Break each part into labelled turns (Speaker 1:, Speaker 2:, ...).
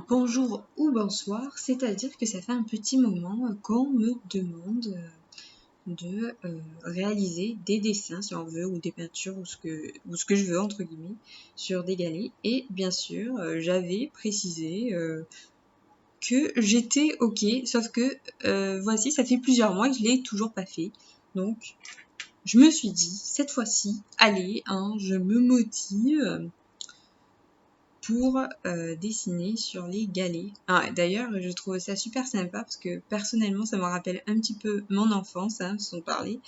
Speaker 1: bonjour ou bonsoir, c'est-à-dire que ça fait un petit moment qu'on me demande de réaliser des dessins, si on veut, ou des peintures, ou ce que je veux, entre guillemets, sur des galets. Et bien sûr, j'avais précisé que j'étais OK, sauf que voici, ça fait plusieurs mois que je l'ai toujours pas fait. Donc, je me suis dit, cette fois-ci, allez, hein, je me motive pour dessiner sur les galets. Ah, d'ailleurs, je trouve ça super sympa parce que personnellement, ça me rappelle un petit peu mon enfance, hein, sans parler.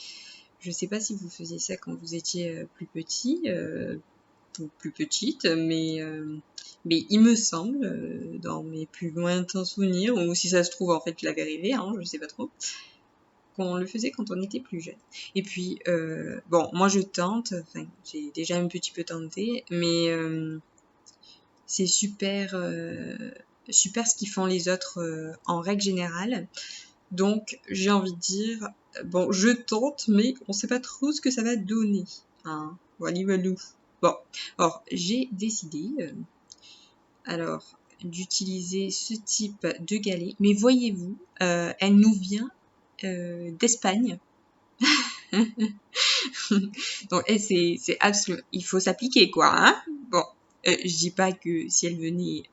Speaker 1: Je sais pas si vous faisiez ça quand vous étiez plus petit ou plus petite, mais il me semble, dans mes plus lointains souvenirs, ou si ça se trouve, en fait, je l'avais rêvé, hein, je sais pas trop, qu'on le faisait quand on était plus jeune. Et puis, bon, moi je tente, enfin, j'ai déjà un petit peu tenté, mais c'est super, super ce qu'ils font les autres en règle générale. Donc, j'ai envie de dire, bon, je tente, mais on sait pas trop ce que ça va donner. Hein, voilà, voilà. Bon, alors, j'ai décidé, alors, d'utiliser ce type de galet. Mais voyez-vous, elle nous vient d'Espagne. Donc, c'est absolument... Il faut s'appliquer, quoi. Hein, bon, je dis pas que si elle venait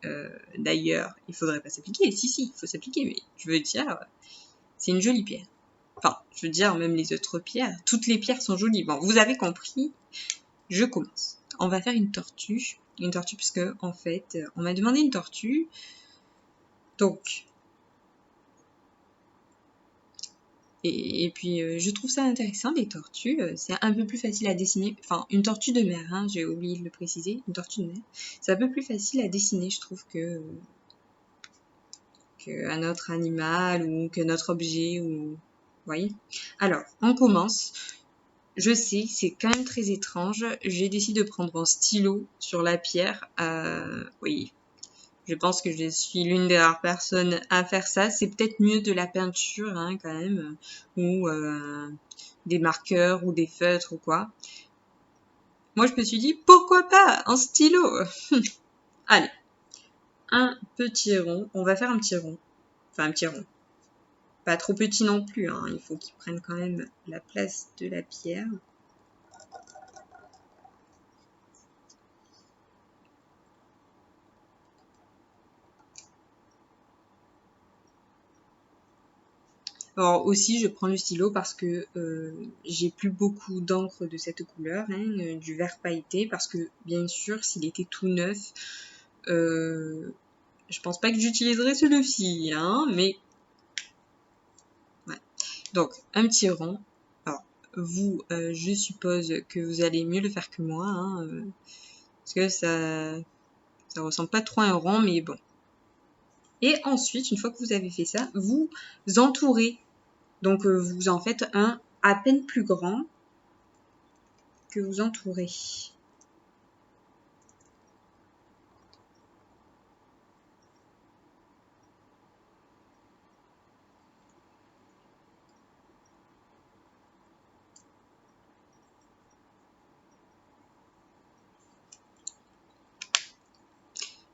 Speaker 1: d'ailleurs, il faudrait pas s'appliquer. Si, il faut s'appliquer. Mais je veux dire, c'est une jolie pierre. Enfin, je veux dire, même les autres pierres. Toutes les pierres sont jolies. Bon, vous avez compris. Je commence. On va faire une tortue. Une tortue puisque, en fait, on m'a demandé une tortue. Donc... Et puis, je trouve ça intéressant, les tortues. C'est un peu plus facile à dessiner. Enfin, une tortue de mer, hein, j'ai oublié de le préciser. Une tortue de mer. C'est un peu plus facile à dessiner, je trouve, qu'un autre animal ou qu'un autre objet. Vous voyez ? Alors, on commence. Je sais, c'est quand même très étrange. J'ai décidé de prendre un stylo sur la pierre. Oui, je pense que je suis l'une des rares personnes à faire ça. C'est peut-être mieux de la peinture, hein, quand même, ou des marqueurs ou des feutres ou quoi. Moi, je me suis dit, pourquoi pas un stylo? Allez, un petit rond. On va faire un petit rond. Enfin, un petit rond. Pas trop petit non plus, hein. Il faut qu'il prenne quand même la place de la pierre. Alors aussi, je prends le stylo parce que j'ai plus beaucoup d'encre de cette couleur, hein, du vert pailleté, parce que bien sûr, s'il était tout neuf, je pense pas que j'utiliserais celui-ci, hein, mais ouais. Donc un petit rond. Alors vous, je suppose que vous allez mieux le faire que moi, hein, parce que ça ressemble pas trop à un rond, mais bon. Et ensuite, une fois que vous avez fait ça, vous entourez. Donc vous en faites un à peine plus grand que vous entourez.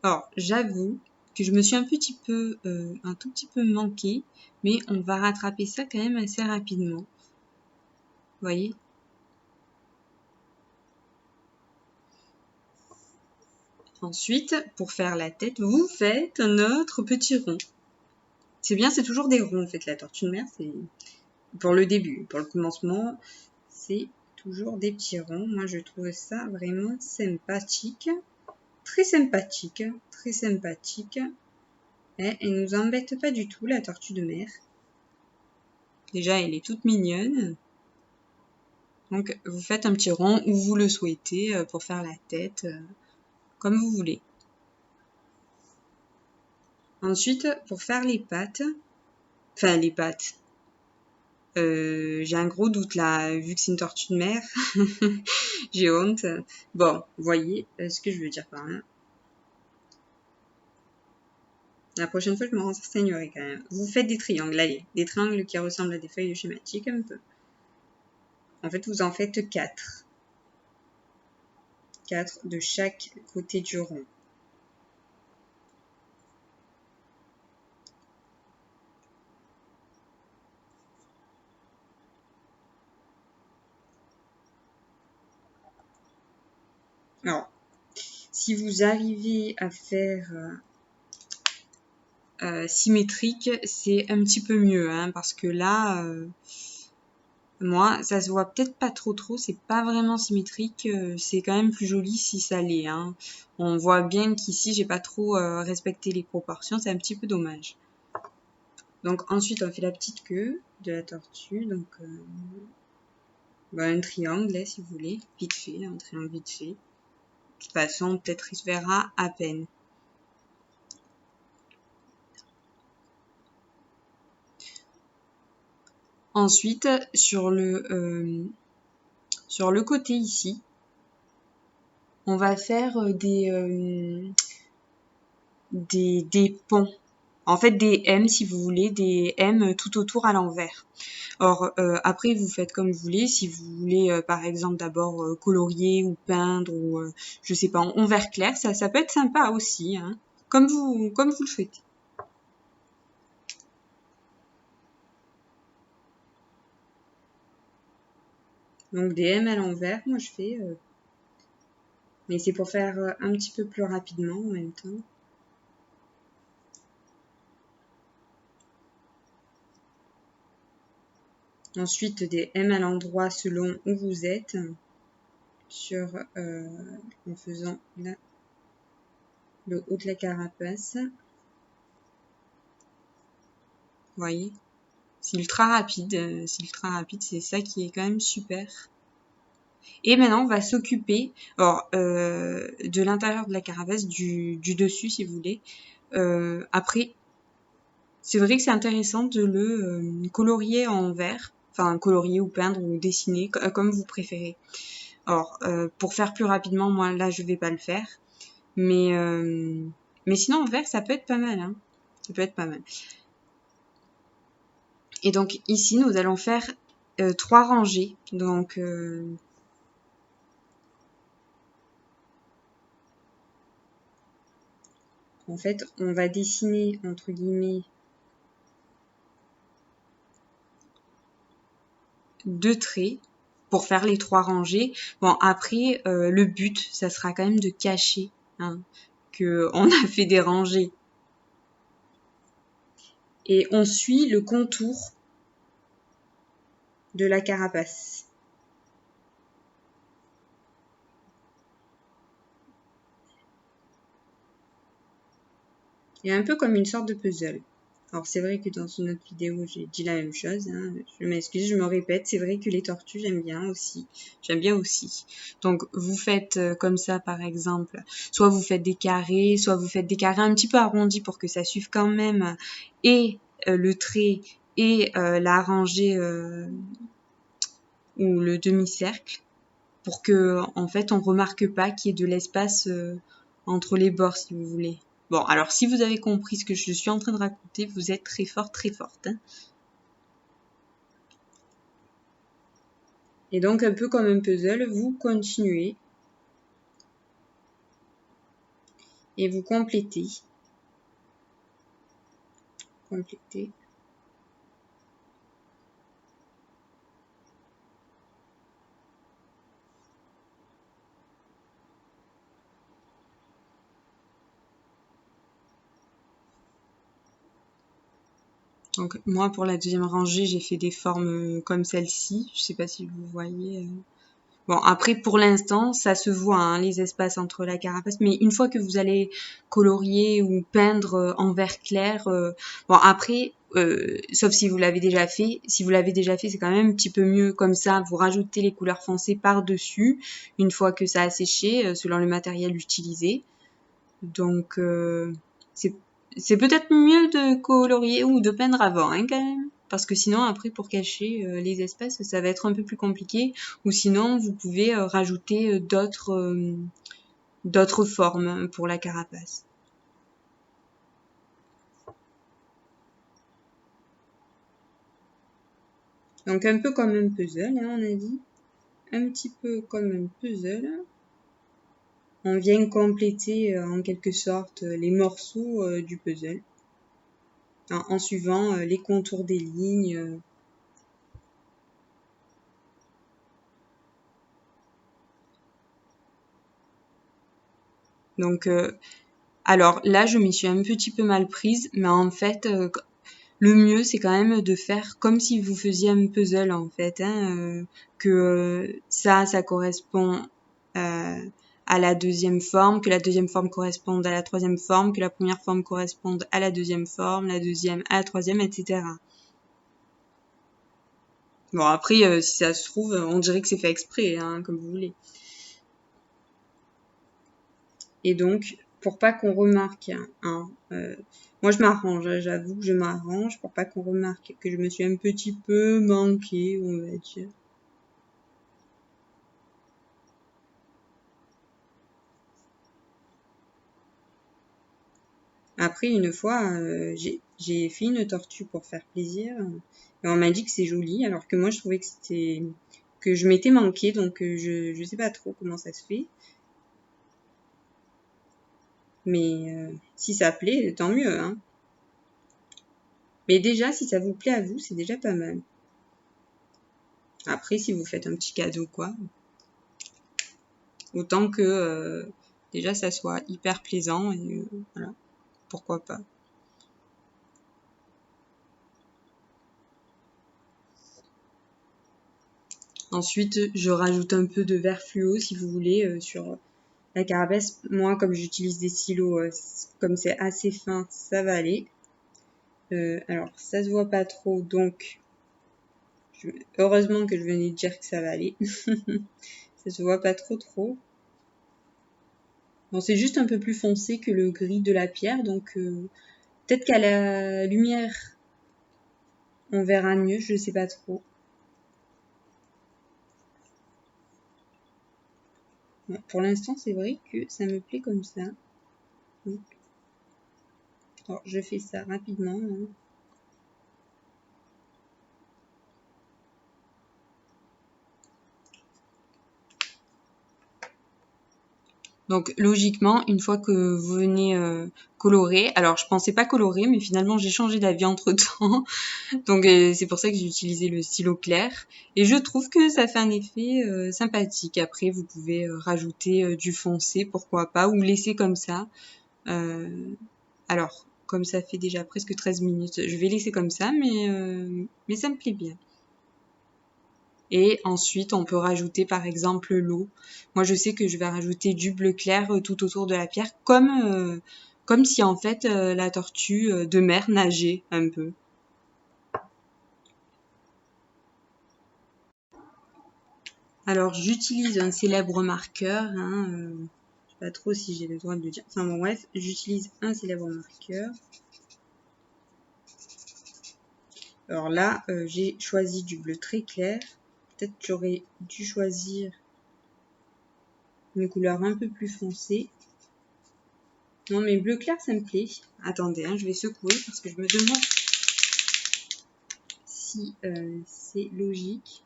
Speaker 1: Alors, j'avoue que je me suis un tout petit peu manqué, mais on va rattraper ça quand même assez rapidement. Vous voyez ? Ensuite, pour faire la tête, vous faites un autre petit rond. C'est bien, c'est toujours des ronds en fait, la tortue de mer, c'est pour le début. Pour le commencement, c'est toujours des petits ronds. Moi, je trouve ça vraiment sympathique. Très sympathique, très sympathique. Et elle nous embête pas du tout, la tortue de mer. Déjà, elle est toute mignonne. Donc, vous faites un petit rond où vous le souhaitez pour faire la tête, comme vous voulez. Ensuite, pour faire les pattes, j'ai un gros doute là, vu que c'est une tortue de mer. J'ai honte. Bon, vous voyez ce que je veux dire par là. La prochaine fois, je me renseignerai quand même. Vous faites des triangles, allez. Des triangles qui ressemblent à des feuilles de schématique un peu. En fait, vous en faites 4. 4 de chaque côté du rond. Alors, si vous arrivez à faire symétrique, c'est un petit peu mieux, hein, parce que là, moi, ça se voit peut-être pas trop, c'est pas vraiment symétrique, c'est quand même plus joli si ça l'est, hein. On voit bien qu'ici, j'ai pas trop respecté les proportions, c'est un petit peu dommage. Donc ensuite, on fait la petite queue de la tortue, donc un triangle, là, si vous voulez, vite fait, un triangle vite fait. De toute façon, peut-être il se verra à peine. Ensuite, sur le côté ici, on va faire des ponts. En fait, des M, si vous voulez, des M tout autour à l'envers. Or, après, vous faites comme vous voulez. Si vous voulez, par exemple, d'abord colorier ou peindre ou, je sais pas, en vert clair, ça peut être sympa aussi, hein, comme vous le souhaitez. Donc, des M à l'envers, moi je fais, mais c'est pour faire un petit peu plus rapidement en même temps. Ensuite, des M à l'endroit selon où vous êtes, en faisant là, le haut de la carapace. Vous voyez, c'est ultra rapide, c'est ça qui est quand même super. Et maintenant, on va s'occuper de l'intérieur de la carapace, du dessus, si vous voulez. Après, c'est vrai que c'est intéressant de le colorier en vert, enfin colorier ou peindre ou dessiner, comme vous préférez. Alors, pour faire plus rapidement, moi là, je vais pas le faire, mais sinon en vert, ça peut être pas mal, hein. Ça peut être pas mal. Et donc ici, nous allons faire 3 rangées. Donc en fait, on va dessiner entre guillemets 2 traits pour faire les 3 rangées. Bon, après, le but, ça sera quand même de cacher, hein, qu'on a fait des rangées. Et on suit le contour de la carapace. Et un peu comme une sorte de puzzle. Alors c'est vrai que dans une autre vidéo j'ai dit la même chose, hein. Je m'excuse, je me répète, c'est vrai que les tortues j'aime bien aussi. Donc vous faites comme ça par exemple, soit vous faites des carrés, soit vous faites des carrés un petit peu arrondis pour que ça suive quand même et le trait et la rangée ou le demi-cercle pour que en fait on remarque pas qu'il y ait de l'espace entre les bords si vous voulez. Bon, alors si vous avez compris ce que je suis en train de raconter, vous êtes très fort, très forte, hein. Et donc un peu comme un puzzle, vous continuez et vous complétez. Donc moi pour la deuxième rangée, j'ai fait des formes comme celle-ci. Je sais pas si vous voyez. Bon, après, pour l'instant, ça se voit, hein, les espaces entre la carapace. Mais une fois que vous allez colorier ou peindre en vert clair, bon, après, sauf si vous l'avez déjà fait. Si vous l'avez déjà fait, c'est quand même un petit peu mieux comme ça. Vous rajoutez les couleurs foncées par-dessus, une fois que ça a séché, selon le matériel utilisé. Donc, c'est peut-être mieux de colorier ou de peindre avant, hein, quand même. Parce que sinon, après, pour cacher les espaces, ça va être un peu plus compliqué. Ou sinon, vous pouvez rajouter d'autres formes pour la carapace. Donc, un peu comme un puzzle, hein, on a dit. Un petit peu comme un puzzle. On vient compléter en quelque sorte les morceaux du puzzle. En suivant les contours des lignes. Donc, alors là, je m'y suis un petit peu mal prise, mais en fait, le mieux, c'est quand même de faire comme si vous faisiez un puzzle, en fait, hein, que ça correspond à la deuxième forme, que la deuxième forme corresponde à la troisième forme, que la première forme corresponde à la deuxième forme, la deuxième à la troisième, etc. Bon, après, si ça se trouve, on dirait que c'est fait exprès, hein, comme vous voulez. Et donc, pour pas qu'on remarque, hein, moi je m'arrange, j'avoue que je m'arrange pour pas qu'on remarque que je me suis un petit peu manquée, on va dire. Après, une fois, j'ai fait une tortue pour faire plaisir, et on m'a dit que c'est joli, alors que moi je trouvais que je m'étais manquée, donc je sais pas trop comment ça se fait. Mais si ça plaît, tant mieux, hein. Mais déjà, si ça vous plaît à vous, c'est déjà pas mal. Après, si vous faites un petit cadeau, quoi, autant que déjà ça soit hyper plaisant, et voilà, pourquoi pas. Ensuite, je rajoute un peu de vert fluo, si vous voulez, sur la carapace. Moi, comme j'utilise des stylos, comme c'est assez fin, ça va aller. Alors, ça se voit pas trop, donc heureusement que je venais de dire que ça va aller. Ça se voit pas trop. Bon, c'est juste un peu plus foncé que le gris de la pierre, donc peut-être qu'à la lumière, on verra mieux, je sais pas trop. Bon, pour l'instant, c'est vrai que ça me plaît comme ça. Donc, alors, je fais ça rapidement, hein. Donc logiquement, une fois que vous venez colorer, alors je pensais pas colorer, mais finalement j'ai changé d'avis entre temps, donc c'est pour ça que j'ai utilisé le stylo clair, et je trouve que ça fait un effet sympathique. Après, vous pouvez rajouter du foncé, pourquoi pas, ou laisser comme ça. Alors, comme ça fait déjà presque 13 minutes, je vais laisser comme ça, mais ça me plaît bien. Et ensuite, on peut rajouter par exemple l'eau. Moi, je sais que je vais rajouter du bleu clair tout autour de la pierre, comme si en fait la tortue de mer nageait un peu. Alors, j'utilise un célèbre marqueur, hein, je sais pas trop si j'ai le droit de le dire. Enfin bon, bref, j'utilise un célèbre marqueur. Alors là, j'ai choisi du bleu très clair. Peut-être que j'aurais dû choisir une couleur un peu plus foncée. Non, mais bleu clair, ça me plaît. Attendez, hein, je vais secouer parce que je me demande si c'est logique.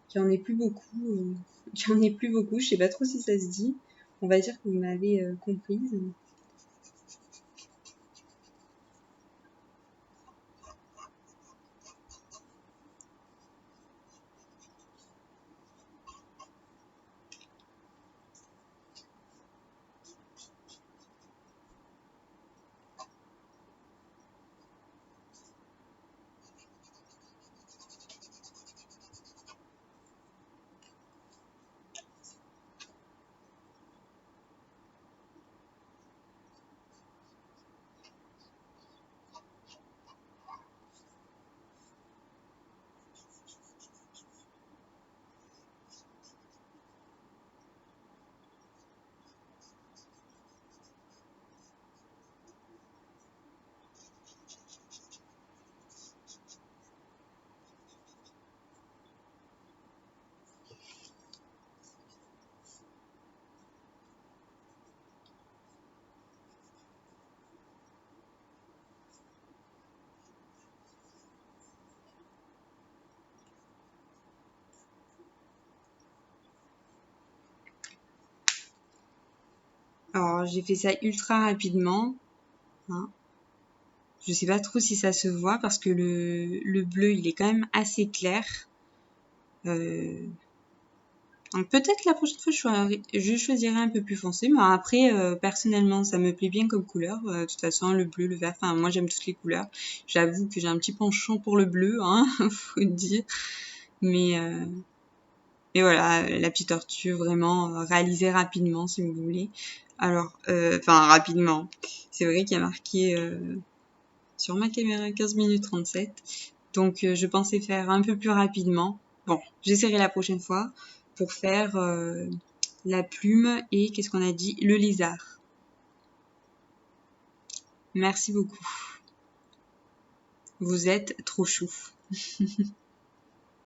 Speaker 1: Qu'il n'y en ait plus beaucoup. Qu'il n'y en ait plus beaucoup. Je sais pas trop si ça se dit. On va dire que vous m'avez comprise. Alors, j'ai fait ça ultra rapidement. Hein. Je sais pas trop si ça se voit parce que le bleu, il est quand même assez clair. Donc peut-être la prochaine fois, je choisirai un peu plus foncé. Mais après, personnellement, ça me plaît bien comme couleur. De toute façon, le bleu, le vert, enfin, moi j'aime toutes les couleurs. J'avoue que j'ai un petit penchant pour le bleu, hein, faut dire. Mais, mais voilà, la petite tortue, vraiment réalisée rapidement, si vous voulez. Alors, enfin, rapidement. C'est vrai qu'il y a marqué sur ma caméra 15 minutes 37. Donc, je pensais faire un peu plus rapidement. Bon, j'essaierai la prochaine fois pour faire la plume et, qu'est-ce qu'on a dit? Le lézard. Merci beaucoup. Vous êtes trop chou.